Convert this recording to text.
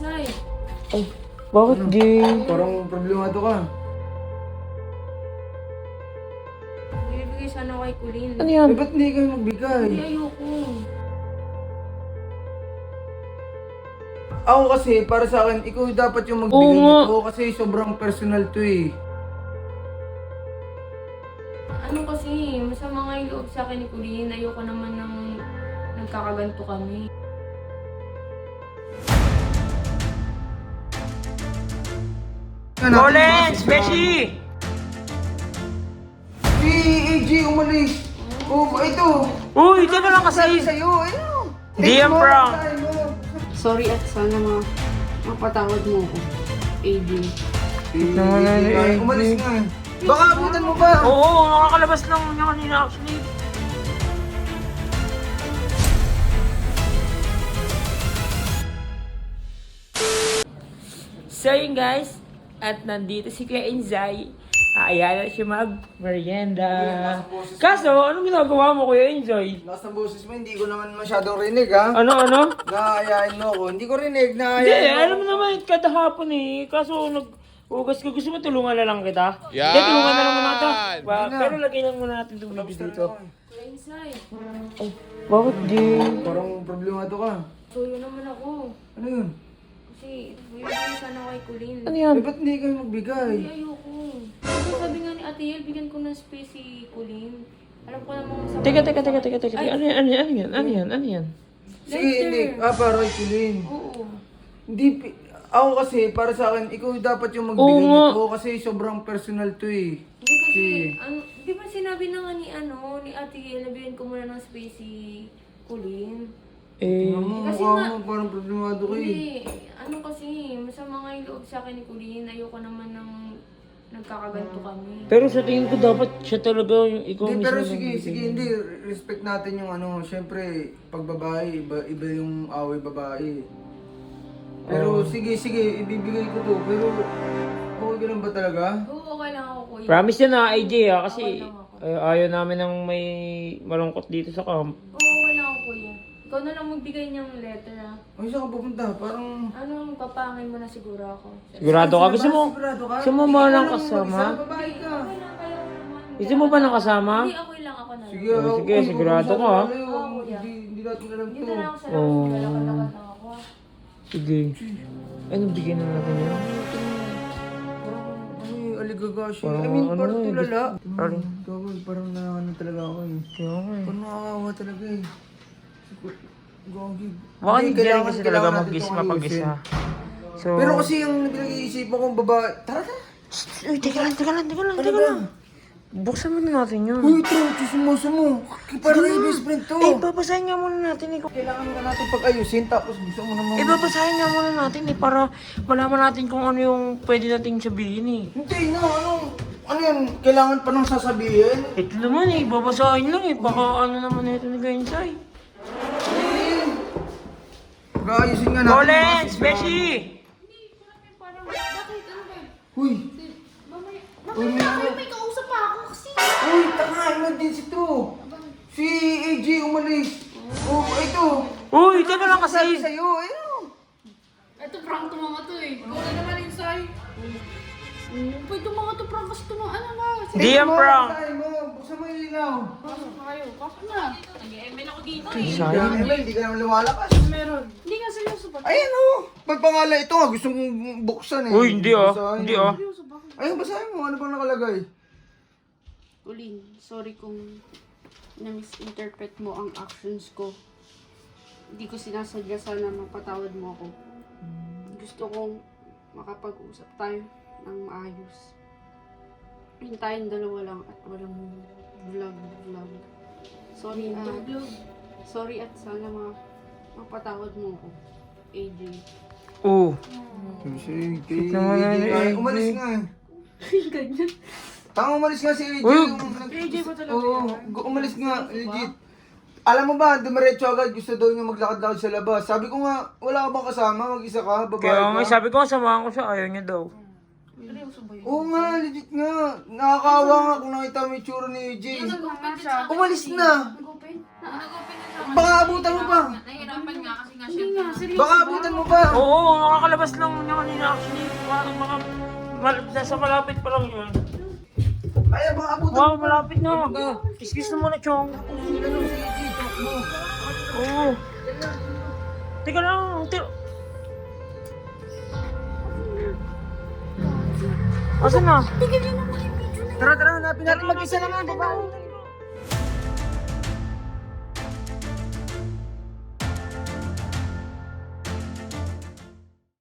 Sai. Ay, bakit di? Parang problemado ka. Bibigay sana ako kay Kulin. Ano yan? Eh, ba't hindi kayo magbigay? Hindi, ayoko. Ako kasi, para sa akin, ikaw dapat yung Oo magbigay nga. nito kasi sobrang personal to eh. Ano kasi, masama nga yung loob sa akin ni Kulin. Ayoko naman ng nagkakaganto kami. Collins! Beshi! Si AJ umalis. Oh, ito. Uy, teka lang Sabi kasi. sa'yo, ayun. Di yan prank. Sorry at sana mapatawad mo ako, AJ. naman na ni AJ. Umalis nga. Baka abutan mo ba? Oo, nakakalabas lang niya kanina actually. So yun guys, at nandito si Kuya Inzay. Ayan na siya mag-merienda. Kaso, anong ginagawa mo Kuya Inzay? Lakas ng boses mo, hindi ko naman masyadong rinig ha. Ano? Naayain mo ako. Hindi ko rinig, Hindi, naayain mo. alam mo naman, kada hapon eh. Kaso nag-ugas ka. Gusto mo tulungan na lang kita? Hindi, tulungan na lang muna ito. Pero lagyan lang muna natin itong video dito. Kulin, Sai. Ay, bakit di? Parang problemado ka. Tuyo naman ako. Ano yun? Kasi, bibigay sana ako kay Kulin. Ano yan? Eh, ba't hindi kayo magbigay? Hindi, ayoko. Diba sabi nga ni Ate Yel, bigyan ko ng space si Kulin. Alam ko namang sa... Teka. Ano yan? Sige, hindi. Para kay Kulin. Oo. Hindi, ako kasi, para sa akin, ikaw dapat yung magbigay Oo nga. nito kasi sobrang personal to eh. Hindi kasi, di ba sinabi na nga ni Ate Yel, nabigyan ko muna ng space si Kulin. Eh, Ano, Kasi mukha nga- mo, parang problemado ka eh. Hindi, ano kasi, masama nga yung loob sa akin ni Kulin. Ayoko naman ng nagkakaganto kami. pero sa tingin ko dapat siya talaga yung ikaw Hindi, mismo. pero lang sige, bibigyan. hindi. Respect natin yung ano, syempre, pag babae, iba yung away babae. Pero sige, ibibigay ko to. Pero, okay ka lang ba talaga? Oo, okay lang ako, Kuya. Promise yan na AJ kasi Okay lang ako. ayaw namin ng may malungkot dito sa camp. Oo, okay lang ako, Kuya. Ikaw na lang magbigay niyang letter, ha? Ay, saan ka pupunta? Parang... Ano, papangin mo na siguro ako. Sigurado ka? Gusto mo? Sigurado ka? Gusto mo ba ng kasama? Isa babae ka. Okay lang kayo naman. Gusto mo ba ng kasama? Hindi, okay lang ako na lang. Sige, Oh, sige, sigurado ka, ha? Hindi natin alam Dito to. na ako sa labas, maglalakad-lakad lang ako, ha? Sige. Anong bigyan na natin yan? Ay, aligagashi. Parang I mean, ano parang eh, tulala. Parang... Gawin, parang ano talaga ako eh. Kaya nga eh. Parang nakakawa talaga eh. Gogi. Baka hindi rin kailangan- kasi kailangan talaga natin mag-is itong mapag-isa. ayusin. So... Pero kasi yung pinag-iisipan kong babae... Tara! Uy, teka lang. Buksan muna natin yun. Uy, ito! Chismoso mo! Parang yung best friend to! Eh, babasahin nga muna natin eh. Kailangan na natin pag-ayusin tapos gusto mo naman... Eh, babasahin nga muna natin eh para malaman natin kung ano yung pwede nating sabihin eh. Hindi, no, ano yan? Kailangan pa nang sasabihin? Ito naman eh, babasahin lang eh. Baka ano naman ito ni Gainsay. Pag-ayusin nga natin. Collins! Beshi! Uy! Uy, May kausap pa ako kasi. Uy, tanga! Emergency to! Si AJ umalis. Oh, ito! Uy, teka lang Sabi kasi. sa'yo, ayun! Ito prank to mga to eh. Ikaw na naman Insay. Pwede mga to prank kasi to mga ano na. Hindi yan prank. Basahin mo, buksan mo yung linaw. Pasok na kayo. Pasok na. Nag-ML ako dito eh. Kaya, Emel, hindi ka naman lumalakas. Meron. Hindi nga seryoso ba? Ayan oh! Pagpangalan ito nga, gusto kong buksan eh. Uy, hindi ah. Basahin Hindi mo. ah. Seryoso ba? Ayun, basahin mo. Ano bang nakalagay? Kulin, sorry kung na-misinterpret mo ang actions ko. Hindi ko sinasadya sana mapatawad mo ako. Gusto kong makapag-usap tayo ng maayos. Hintayin dalawa lang at walang vlog. Sorry at sana mapatawad mo ako, AJ. Oo. Sige. naman na ni AJ. Umalis nga eh. Ganyan. Tanga umalis nga si AJ. Uy! AJ ba talaga? Oo, umalis nga, legit. Alam mo ba, dumiretso agad, gusto daw niya maglakad-lakad sa labas. Sabi ko nga, wala ka bang kasama? Mag-isa ka? Babae Kaya nga, ka? sabi ko, samahan ko siya. Ayaw niya daw. Seryoso ba yun? Oo nga, legit nga. Nakakaawa nga kung nakita mo yung tsura ni AJ. Nagupit siya. Umalis na! Nagupit? Baka abutan mo pa. Nahirapan nga kasi nga Hindi nga, seryoso Baka ba? abutan mo pa. Oo, nakakalabas lang niya kanina actually. Nasa malapit pa lang yun. Kaya baka abutan Wow, mo pa. malapit na. Excuse na muna, Chong. Oo. Teka lang. Asan na? Tara, hanapin natin mag-isa lang ang babae.